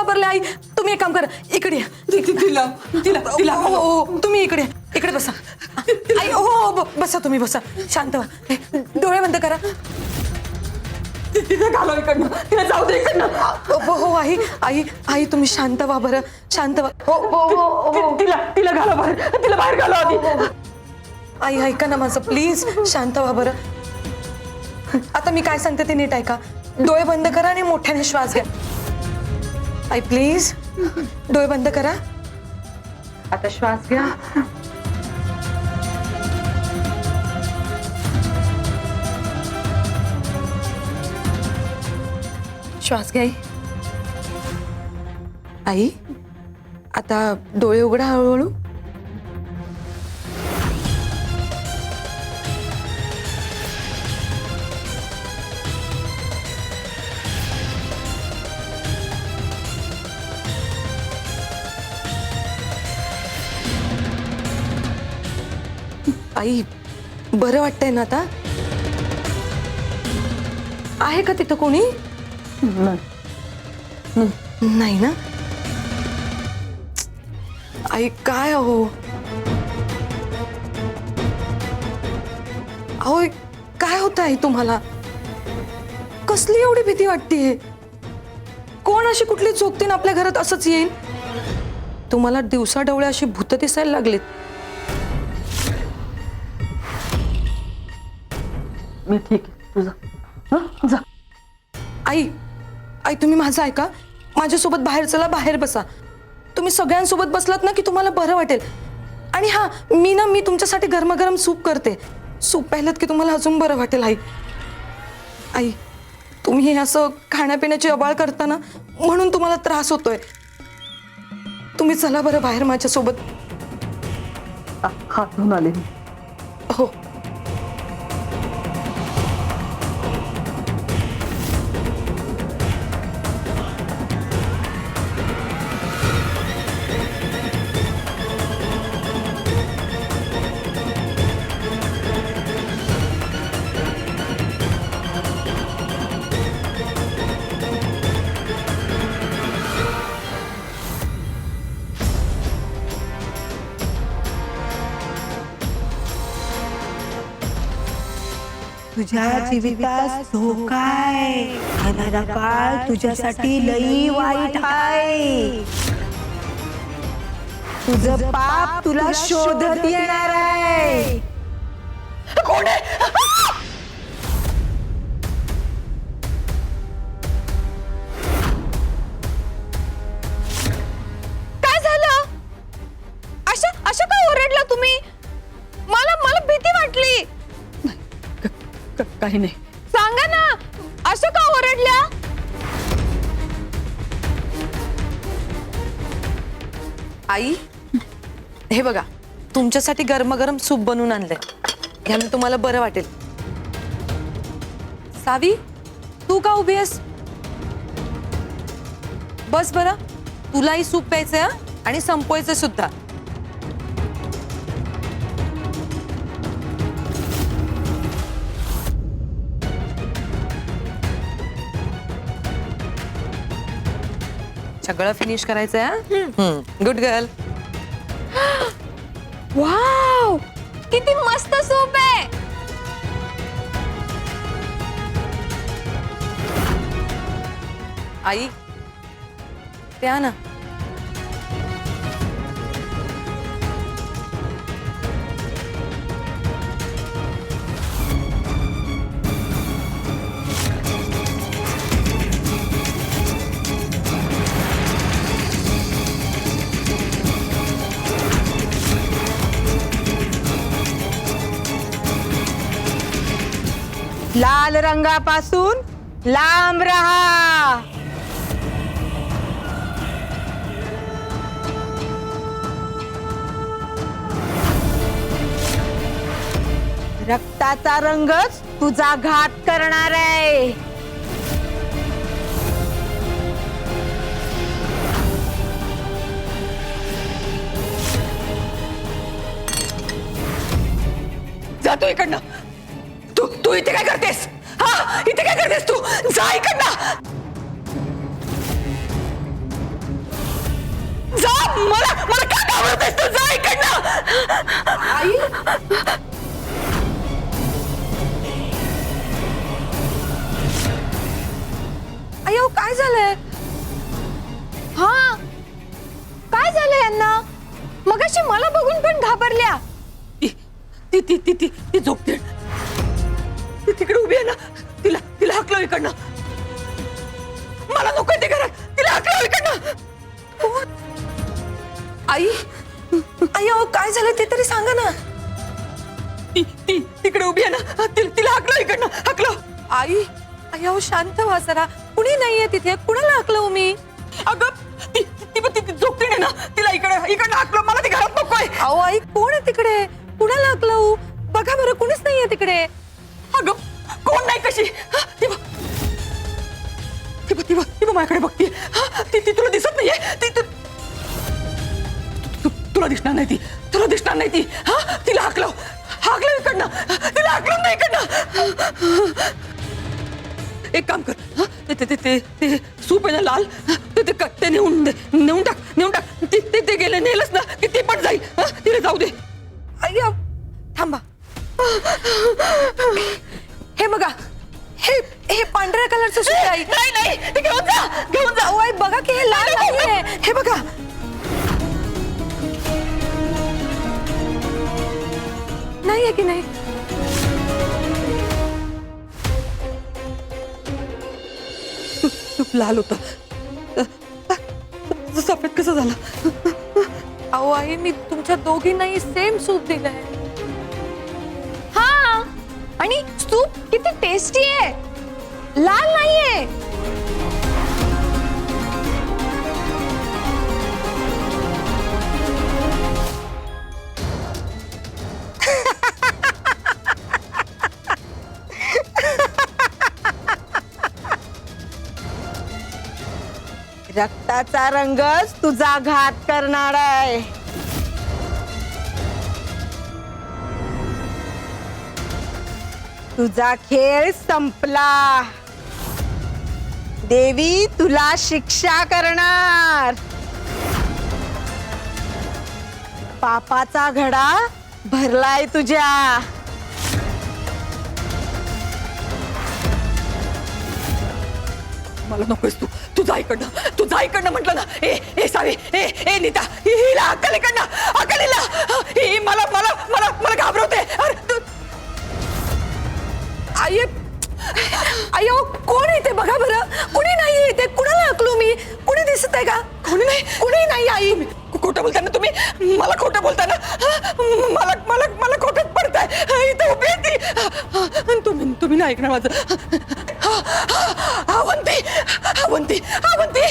घाबरले आई. तुम्ही एक काम करा, इकडे या. तिला तिला तिला हो हो, तुम्ही इकडे इकडे बसा. आई हो हो, बसा तुम्ही बसा. शांत व्हा. डोळे बंद करा. तिला घालव इकडनं, तिला जाऊ दे इकडनं. हो हो आई आई आई तुम्ही शांत व्हा बरं, शांत व्हा. हो हो हो. तिला तिला घालव बाहेर, तिला बाहेर घालव आधी. आई ऐका ना माझं, प्लीज शांत व्हा बरं. आता मी काय सांगते ते नीट ऐका. डोळे बंद करा आणि मोठ्याने श्वास घ्या. आई प्लीज डोळे बंद करा. आता श्वास घ्या. श्वास घ्या. आई आता डोळे उघडा हळूहळू. आई बरं वाटतंय ना आता? आहे का तिथं कोणी? नाही ना? आई काय अहो अहो काय होत आहे तुम्हाला? कसली एवढी भीती वाटतेय? कोण अशी कुठली चोखतीन आपल्या घरात असंच येईल? तुम्हाला दिवसा डोळे अशी भूत दिसायला लागलेत. मी ठीक आहे, तुझा जा. आई आई तुम्ही माझं ऐका. माझ्यासोबत बाहेर चला, बाहेर बसा. तुम्ही सगळ्यांसोबत बसलात ना की तुम्हाला बरं वाटेल. आणि हा मी तुमच्यासाठी गरमागरम सूप करते. सूप प्यायलात की तुम्हाला अजून बरं वाटेल. आई आई तुम्ही हे असं खाण्यापिण्याची अबाळ करताना म्हणून तुम्हाला त्रास होतोय. तुम्ही चला बरं बाहेर माझ्यासोबत. हात धुवून आले. हो तुझ्या जीवितात धोका आहे. येणारा काळ तुझ्यासाठी लई वाईट आहे. तुझं पाप तुला शोधत येणार आहे. कोण आहे? काय झालं? अशा का ओरडला तुम्ही? मला भीती वाटली. काही नाही. सांगा ना, असं का ओरडल्या? आई हे बघा, तुमच्यासाठी गरमागरम सूप बनवून आणलंय. याने तुम्हाला बरं वाटेल. सावी तू का उभी आहेस? बस बरं, तुलाही सूप प्यायचंय हं? आणि संपवायचं सुद्धा. सगळं फिनिश करायचंय. Good girl. वाव किती मस्त सूप आहे. आई प्या ना. लाल रंगापासून लांब रहा. रक्ताचा रंगच तुझा घात करणार आहे. जातो इकडनं. तू इथे काय करतेस? हा, इथे काय करतेस तू? जा इकडनं. मला मला का घाबरतेस तू? जा इकडनं. आई आई अहो काय झालंय? हा काय झालं यांना? मगाशी मला बघून पण घाबरल्या. ती ती ती ती ती ती झोपते. ती तिकडे उभी आहे ना. तिला तिला हाकलव इकडनं. मला नकोय ते घरात. तिला हाकलव इकडनं. आई आई अहो काय झालं ते तरी सांगा ना. ती ती तिकडे उभी आहे ना. तिला हाकलव इकडनं. हाकलव. आई आई अहो शांत व्हा जरा. कुणी नाहीये तिथे. कुणाला हाकलवू मी? अगं ती ती ती ती झोपते ना. तिला इकडनं हाकलव. मला ती घरात नकोय. अहो आई कोण आहे तिकडे? कुणाला हाकलवू? बघा बरं कुणीच नाहीये तिकडे. अगं कोण नाही कशी? ती बघ ती बघ ती बघ ती बघ माझ्याकडे बघते. ती ती तुला दिसत नाहीये? ती तुला दिसणार नाही ती. तुला दिसणार नाही ती. तिला हाकलव. हाकलव इकडनं. तिला हाकलव नाही इकडनं. एक काम कर. ते ते ते ते ते सूप आहे ना लाल. ते ते ते नेऊन टाक. ते गेले नेलंच ना की ते पण जाईल. तिला जाऊ दे. आई अहो, थांबा. हे बघा हे हे पांढऱ्या कलरचं सूट आहे आई. नाही नाही ते घेऊन जा. घेऊन जा. अहो आई बघा की हे लाल नाहीये. हे बघा नाहीये की नाही? सूप लाल होता. सफेद कसं झालं? अहो आई मी तुमच्या दोघींनाही सेम सूप दिलंय. हा आणि सूप किती टेस्टी आहे. लाल नाहीये. रक्ताचा रंगच तुझा घात करणार आहे. तुझा खेळ संपला. देवी तुला शिक्षा करणार. पापाचा घडा भरलाय तुझ्या. मला नकोयस तू. तू जा इकडनं म्हटलं ना. ए सावी ए नीता हिला अक्कल इकडनं. अक्कल हिला. ही मला मला मला मला घाबरवते. अरे तू आई आई अहो कोण आहे ते बघा बरं. कुणी नाहीये इथे. कुणाला हाकलू मी? कुणी दिसत आहे का? कोणी नाही. कुणी नाही आई. खोटं बोलताय ना तुम्ही. मला खोटं बोलताय ना. मला मला मला खोटंच पडताय. इथं उभी आहे ती. तुम्ही नाही ऐकणार माझं. अवंती अवंती अवंती